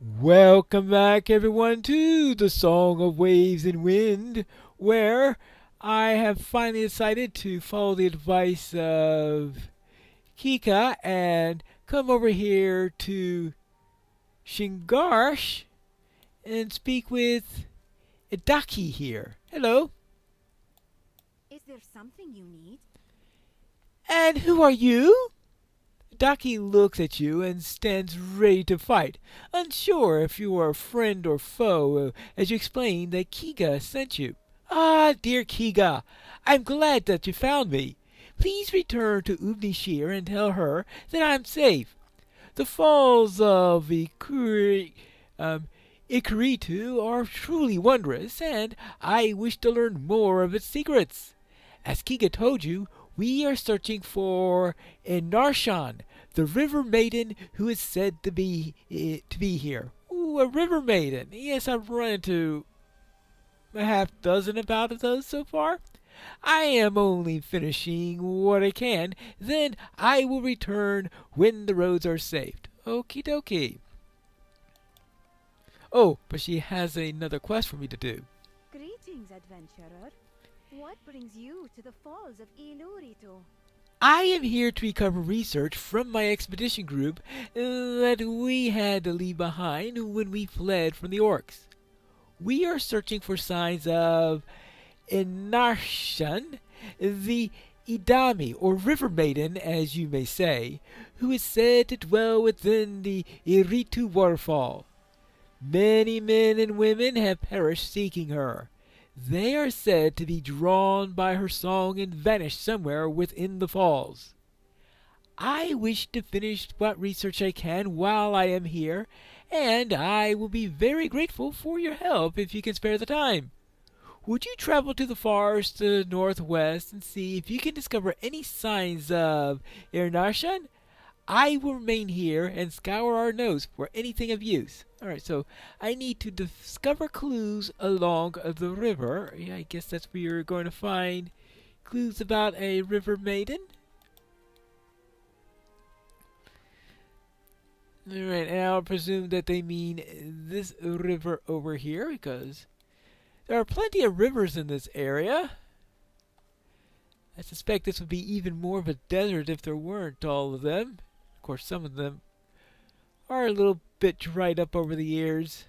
Welcome back, everyone, to the Song of Waves and Wind, where I have finally decided to follow the advice of Kika and come over here to Shingarsh and speak with Idaki here. Hello. Is there something you need? And who are you? Daki looks at you and stands ready to fight, unsure if you are friend or foe, as you explain that Kiga sent you. Ah, dear Kiga, I'm glad that you found me. Please return to Ubnishir and tell her that I'm safe. The falls of Ikaritu are truly wondrous, and I wish to learn more of its secrets. As Kiga told you, we are searching for Inarshan, the river maiden who is said to be here. Ooh, a river maiden. Yes, I've run into a half dozen about those so far. I am only finishing what I can, then I will return when the roads are safe. Okie dokie. Oh, but she has another quest for me to do. Greetings, adventurer. What brings you to the falls of Ilurito? I am here to recover research from my expedition group that we had to leave behind when we fled from the orcs. We are searching for signs of Inarshan, the Idami, or River Maiden, as you may say, who is said to dwell within the Iritu waterfall. Many men and women have perished seeking her. They are said to be drawn by her song and vanish somewhere within the falls. I wish to finish what research I can while I am here, and I will be very grateful for your help if you can spare the time. Would you travel to the forest to the northwest and see if you can discover any signs of Irnashan? I will remain here and scour our nose for anything of use. Alright, so I need to discover clues along the river. Yeah, I guess that's where you're going to find clues about a river maiden. Alright, and I'll presume that they mean this river over here because there are plenty of rivers in this area. I suspect this would be even more of a desert if there weren't all of them. Of course, some of them are a little bit dried up over the years,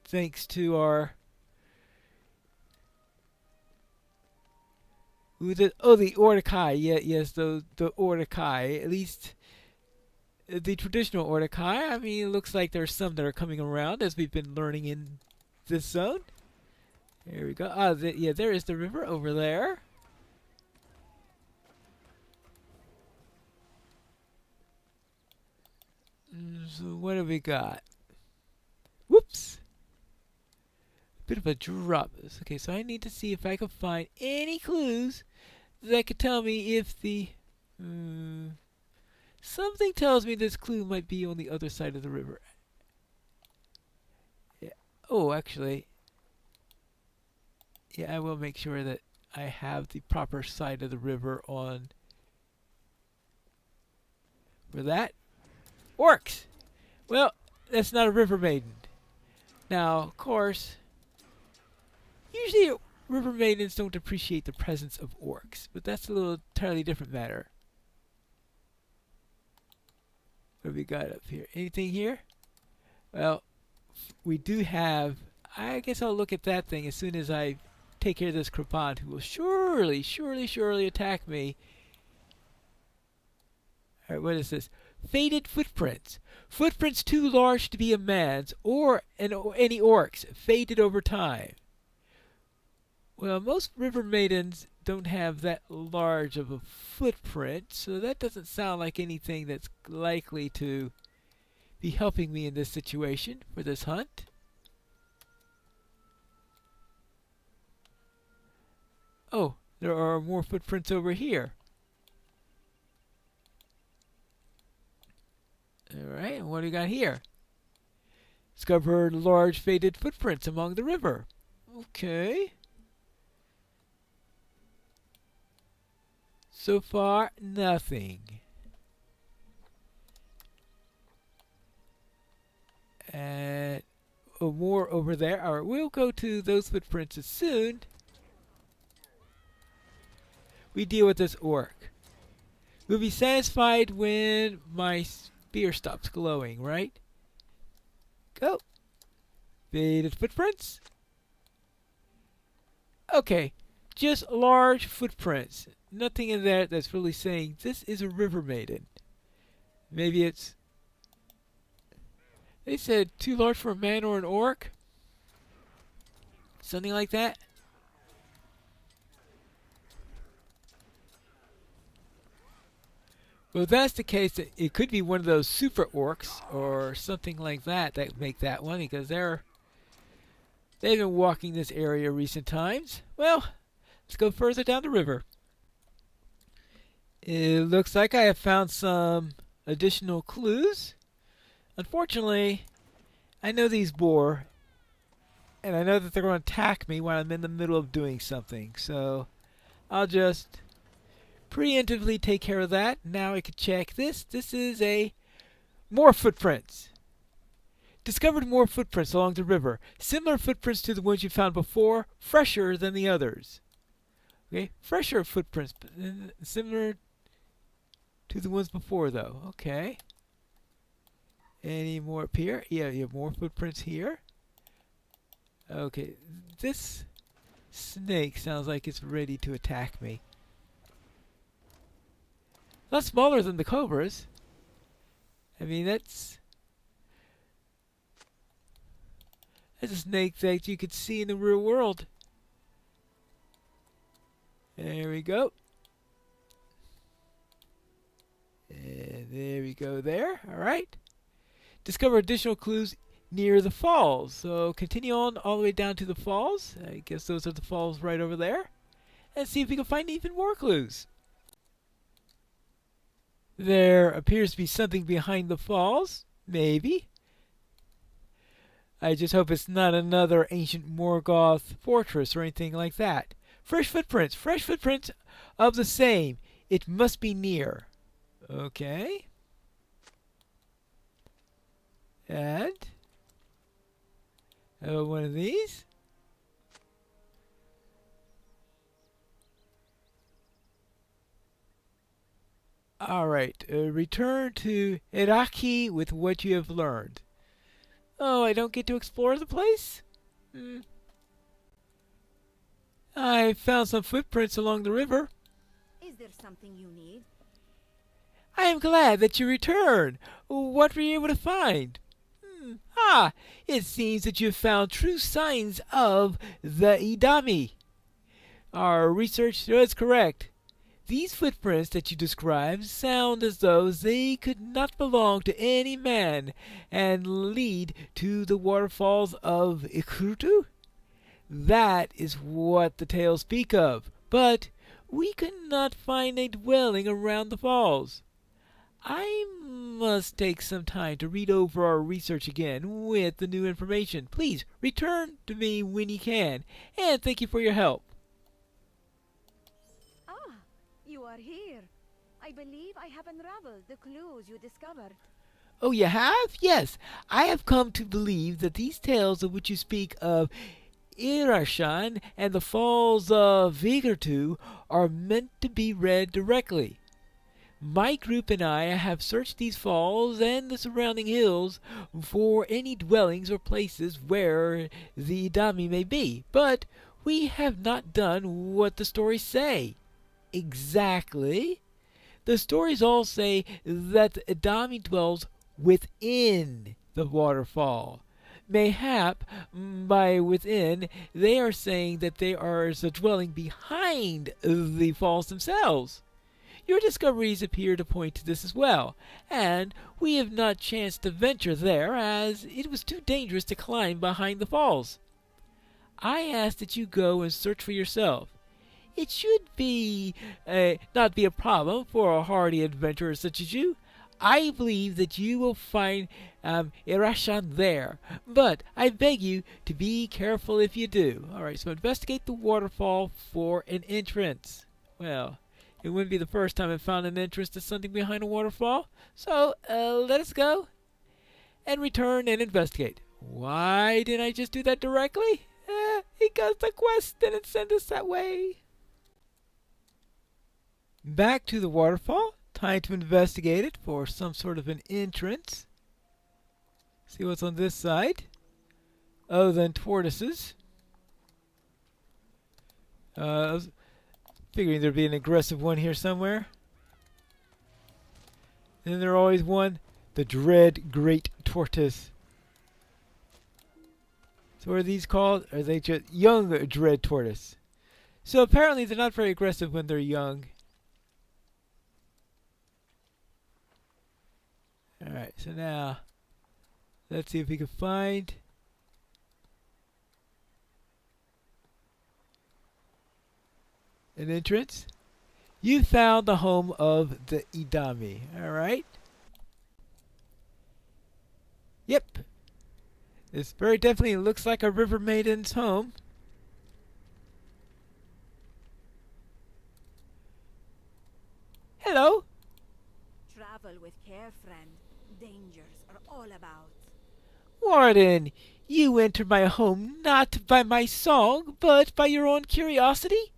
thanks to our the Ordekai. Yeah, yes, the Ordekai. At least the traditional Ordekai. I mean, it looks like there's some that are coming around as we've been learning in this zone. There we go. Yeah, there is the river over there. So what have we got? Whoops! Bit of a drop. Okay, so I need to see if I can find any clues that could tell me if the... something tells me this clue might be on the other side of the river. Yeah. Oh, actually... Yeah, I will make sure that I have the proper side of the river on... For that? Orcs! Well, that's not a river maiden. Now, of course... Usually river maidens don't appreciate the presence of orcs, but that's a little entirely different matter. What have we got up here? Anything here? Well, we do have... I guess I'll look at that thing as soon as I take care of this Krapant, who will surely attack me. Alright, what is this? Faded footprints. Footprints too large to be a man's or any orc's, faded over time. Well, most river maidens don't have that large of a footprint, so that doesn't sound like anything that's likely to be helping me in this situation for this hunt. Oh, there are more footprints over here. Alright, what do we got here? Discovered large faded footprints along the river. Okay. So far, nothing. And more over there. Alright, we'll go to those footprints as soon we deal with this orc. We'll be satisfied when my spear stops glowing, right? Go. Faded footprints. Okay, just large footprints. Nothing in there that's really saying this is a river maiden. Maybe it's... They said too large for a man or an orc? Something like that? Well, if that's the case, it could be one of those super orcs or something like that that make that one, because they've been walking this area recent times. Well, let's go further down the river. It looks like I have found some additional clues. Unfortunately, I know these boar, and I know that they're going to attack me while I'm in the middle of doing something, so I'll just preemptively take care of that. Now I can check this. This is more footprints. Discovered more footprints along the river. Similar footprints to the ones you found before, fresher than the others. Okay, fresher footprints, but similar to the ones before though. Okay. Any more up here? Yeah, you have more footprints here. Okay, this snake sounds like it's ready to attack me. A lot smaller than the cobras. I mean, that's a snake that you could see in the real world. There we go. And there we go there. Alright. Discover additional clues near the falls. So continue on all the way down to the falls. I guess those are the falls right over there. And see if we can find even more clues. There appears to be something behind the falls. Maybe. I just hope it's not another ancient Morgoth fortress or anything like that. Fresh footprints. Fresh footprints of the same. It must be near. Okay. And one of these. Alright, return to Iraqi with what you have learned. Oh, I don't get to explore the place? I found some footprints along the river. Is there something you need? I am glad that you returned. What were you able to find? It seems that you have found true signs of the Idami. Our research was correct. These footprints that you described sound as though they could not belong to any man and lead to the waterfalls of Ikrutu. That is what the tales speak of, but we could not find a dwelling around the falls. I must take some time to read over our research again with the new information. Please return to me when you can, and thank you for your help. You are here. I believe I have unraveled the clues you discovered. Oh, you have? Yes. I have come to believe that these tales of which you speak of Irashan and the falls of Vigurtu are meant to be read directly. My group and I have searched these falls and the surrounding hills for any dwellings or places where the Idami may be, but we have not done what the stories say. Exactly. The stories all say that the Idami dwells within the waterfall. Mayhap, by within, they are saying that they are a dwelling behind the falls themselves. Your discoveries appear to point to this as well, and we have not chanced to venture there, as it was too dangerous to climb behind the falls. I ask that you go and search for yourself. It should be not be a problem for a hardy adventurer such as you. I believe that you will find Irashan there, but I beg you to be careful if you do. Alright, so investigate the waterfall for an entrance. Well, it wouldn't be the first time I found an entrance to something behind a waterfall, so let us go and return and investigate. Why didn't I just do that directly? Because the quest didn't send us that way. Back to the waterfall. Time to investigate it for some sort of an entrance. See what's on this side. Other than tortoises. I was figuring there'd be an aggressive one here somewhere. And then there's always one, the dread great tortoise. So what are these called? Are they just young dread tortoise? So apparently they're not very aggressive when they're young. Alright, so now let's see if we can find an entrance. You found the home of the Idami. Alright. Yep. This very definitely looks like a river maiden's home. Hello. Travel with care, friend. Dangers are all about. Warden, you entered my home not by my song, but by your own curiosity?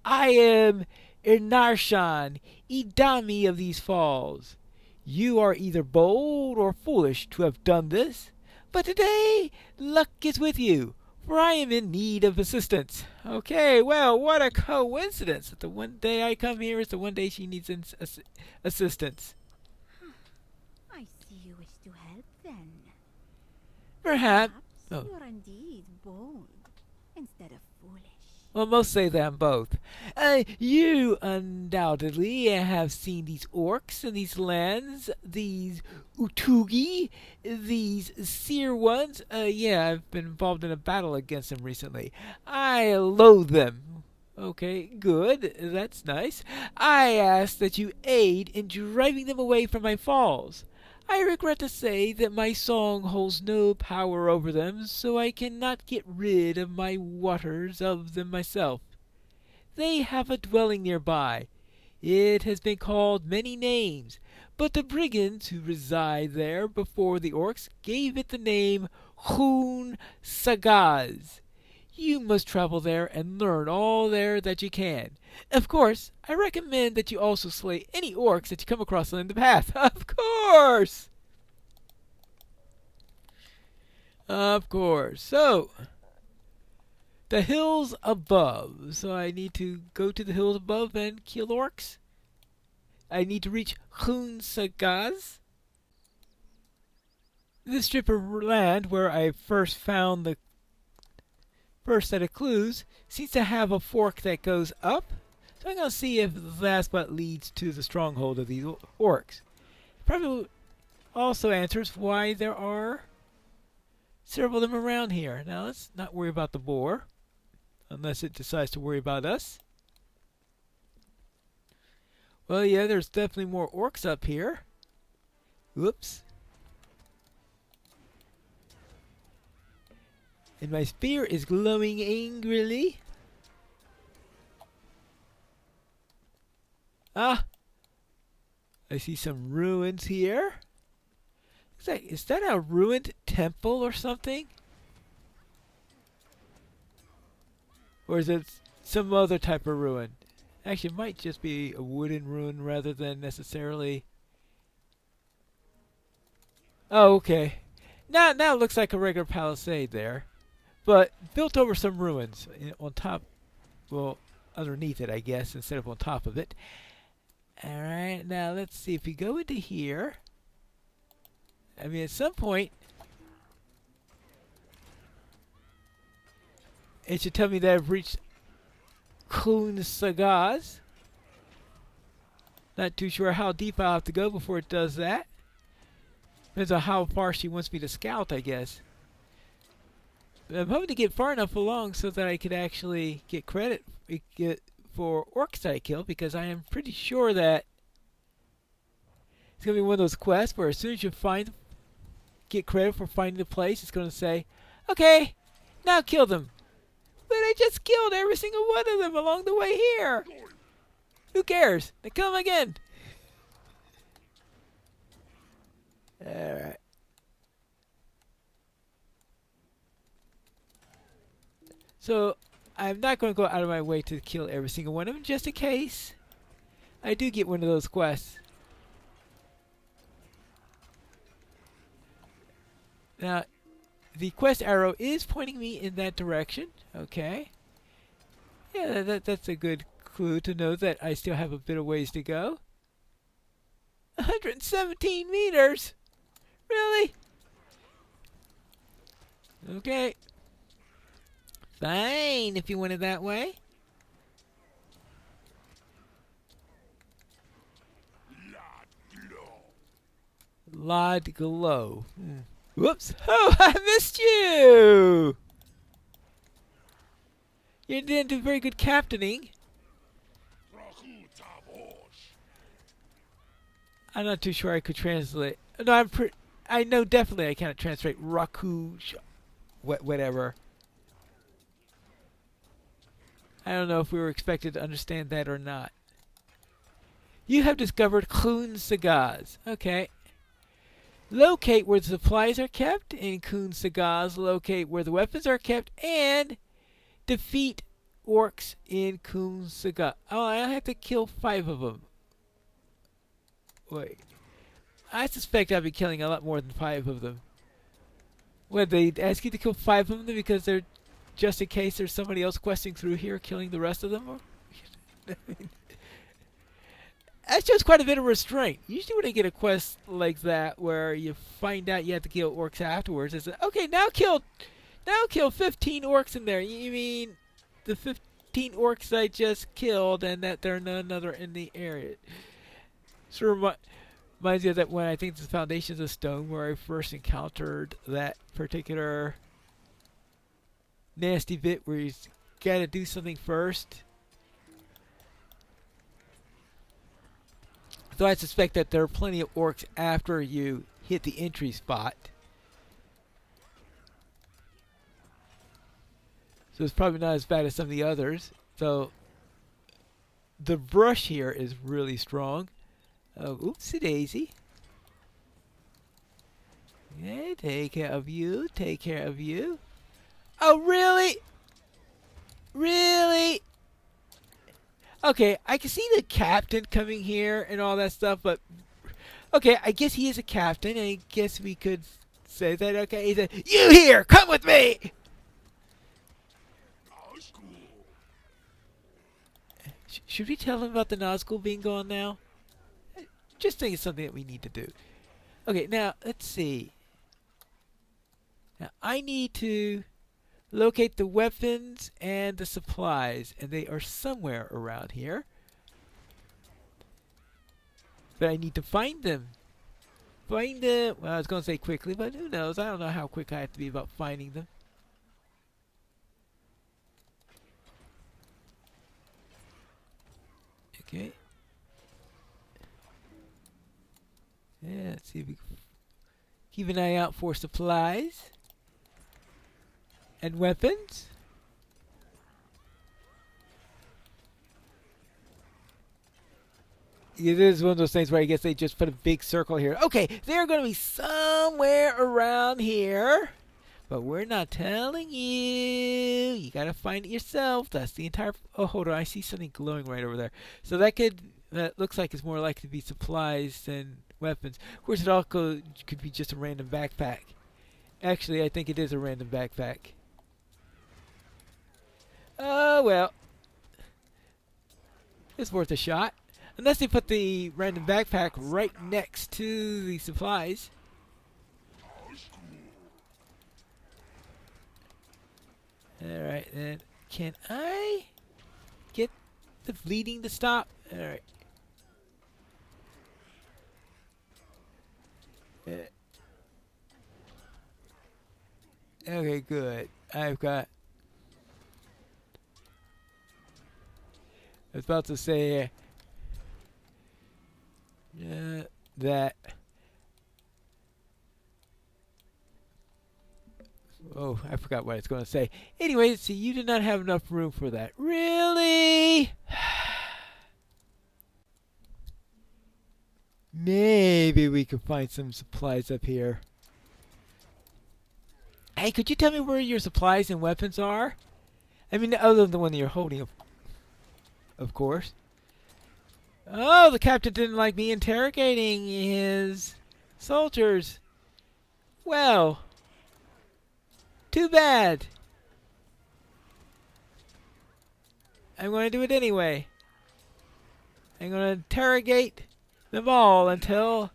I am Ernarshan, Idami of these falls. You are either bold or foolish to have done this, but today luck is with you, for I am in need of assistance. Okay, well, what a coincidence that the one day I come here is the one day she needs assistance. I see you wish to help then. Perhaps. Perhaps you're indeed bold instead of foolish. Well, most say that I'm both. You undoubtedly have seen these orcs in these lands, these Utugi, these seer ones. Yeah, I've been involved in a battle against them recently. I loathe them. Okay, good. That's nice. I ask that you aid in driving them away from my falls. I regret to say that my song holds no power over them, so I cannot get rid of my waters of them myself. They have a dwelling nearby. It has been called many names, but the brigands who reside there before the orcs gave it the name Khun Sagaz. You must travel there and learn all there that you can. Of course, I recommend that you also slay any orcs that you come across on the path. Of course! Of course. So, the hills above. So I need to go to the hills above and kill orcs. I need to reach Khun Sagaz. This strip of land where I first found the first set of clues seems to have a fork that goes up. So I'm going to see if that's what leads to the stronghold of these orcs. Probably also answers why there are several of them around here. Now let's not worry about the boar, unless it decides to worry about us. Well, yeah, there's definitely more orcs up here. Whoops. And my spear is glowing angrily. Ah! I see some ruins here. Is that a ruined temple or something? Or is it some other type of ruin? Actually, it might just be a wooden ruin rather than necessarily... Oh, okay. Now it looks like a regular palisade there. But built over some ruins on top, well, underneath it, I guess, instead of on top of it. Alright, now let's see if we go into here. I mean, at some point, it should tell me that I've reached Khun Sagaz. Not too sure how deep I'll have to go before it does that. Depends on how far she wants me to scout, I guess. I'm hoping to get far enough along so that I could actually get credit for orcs that I kill, because I am pretty sure that it's going to be one of those quests where as soon as you get credit for finding the place, it's going to say, okay, now kill them. But I just killed every single one of them along the way here. Who cares? They come again. Alright. So I'm not going to go out of my way to kill every single one of them, just in case I do get one of those quests. Now, the quest arrow is pointing me in that direction. Okay. Yeah, that's a good clue to know that I still have a bit of ways to go. 117 meters? Really? Okay. Fine, if you want it that way. Lod glow. Whoops. Oh, I missed you! You didn't do very good captaining. I'm not too sure I could translate. No, I know definitely I cannot translate Raku, whatever. I don't know if we were expected to understand that or not. You have discovered Khun Sagaz. Okay. Locate where the supplies are kept in Khun Sagaz. Locate where the weapons are kept and defeat orcs in Khun Sagaz. Oh, I have to kill 5 of them. Wait. I suspect I'll be killing a lot more than 5 of them. What, they ask you to kill 5 of them because they're just in case there's somebody else questing through here killing the rest of them? Or, I mean, that shows quite a bit of restraint. Usually when I get a quest like that where you find out you have to kill orcs afterwards, it's like, okay, now kill 15 orcs in there. You mean the 15 orcs I just killed and that there are none other in the area? Sort of reminds me of that when I think the Foundations of Stone where I first encountered that particular nasty bit where you gotta do something first. So I suspect that there are plenty of orcs after you hit the entry spot. So it's probably not as bad as some of the others. So the brush here is really strong. Oh, oopsie daisy. Yeah, take care of you. Take care of you. Oh, really? Really? Okay, I can see the captain coming here and all that stuff, but okay, I guess he is a captain, and I guess we could say that. Okay, he said, "You here? Come with me." Should we tell him about the Nazgul being gone now? Just think it's something that we need to do. Okay, now let's see. Now I need to locate the weapons and the supplies, and they are somewhere around here. But I need to find them. Find them. Well, I was going to say quickly, but who knows? I don't know how quick I have to be about finding them. Okay. Yeah, let's see if we can keep an eye out for supplies and weapons. It is one of those things where I guess they just put a big circle here. Okay, they're going to be somewhere around here, but we're not telling you. You got to find it yourself. That's the entire... Oh, hold on. I see something glowing right over there. So that looks like it's more likely to be supplies than weapons. Of course, it also could be just a random backpack. Actually, I think it is a random backpack. Oh, well. It's worth a shot. Unless they put the random backpack right next to the supplies. Alright, then. Can I get the bleeding to stop? Alright. Okay, good. I've got... I was about to say... that... Oh, I forgot what I was going to say. Anyway, see, you did not have enough room for that. Really? Maybe we could find some supplies up here. Hey, could you tell me where your supplies and weapons are? I mean, other than the one that you're holding, of course. Oh, the captain didn't like me interrogating his soldiers. Well, too bad. I'm going to do it anyway. I'm going to interrogate them all until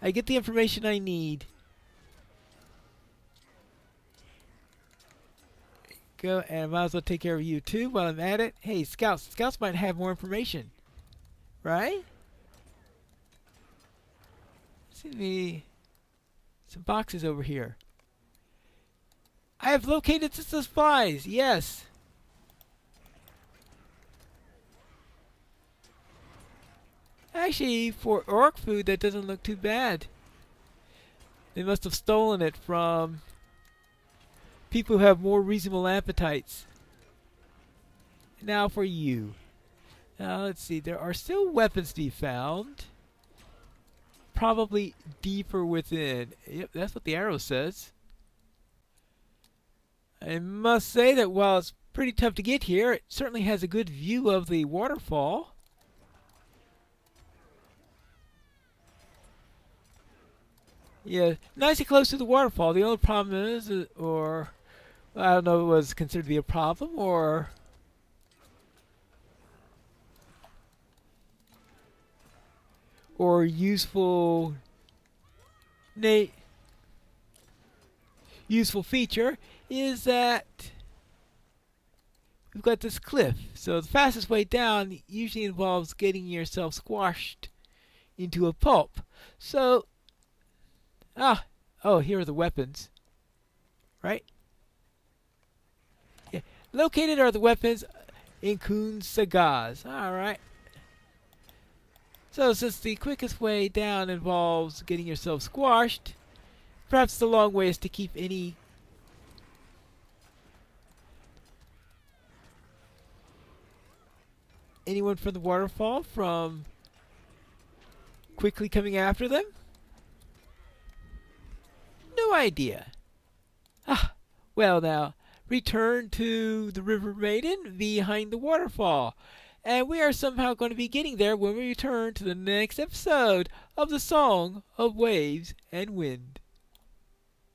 I get the information I need. Go, and I might as well take care of you too while I'm at it. Hey, scouts. Scouts might have more information. Right? Seems to be some boxes over here. I have located the supplies. Yes. Actually, for orc food, that doesn't look too bad. They must have stolen it from people who have more reasonable appetites. Now for you. Now let's see. There are still weapons to be found. Probably deeper within. Yep, that's what the arrow says. I must say that while it's pretty tough to get here, it certainly has a good view of the waterfall. Yeah, nice and close to the waterfall. The only problem is, or I don't know if it was considered to be a problem, or useful useful feature, is that we've got this cliff. So the fastest way down usually involves getting yourself squashed into a pulp. So, oh, here are the weapons. Right? Yeah. Located are the weapons in Kuhn's Sagaz. Alright. So since the quickest way down involves getting yourself squashed, perhaps the long way is to keep anyone from the waterfall from quickly coming after them? No idea. Well now, return to the River Maiden behind the waterfall. And we are somehow going to be getting there when we return to the next episode of the Song of Waves and Wind.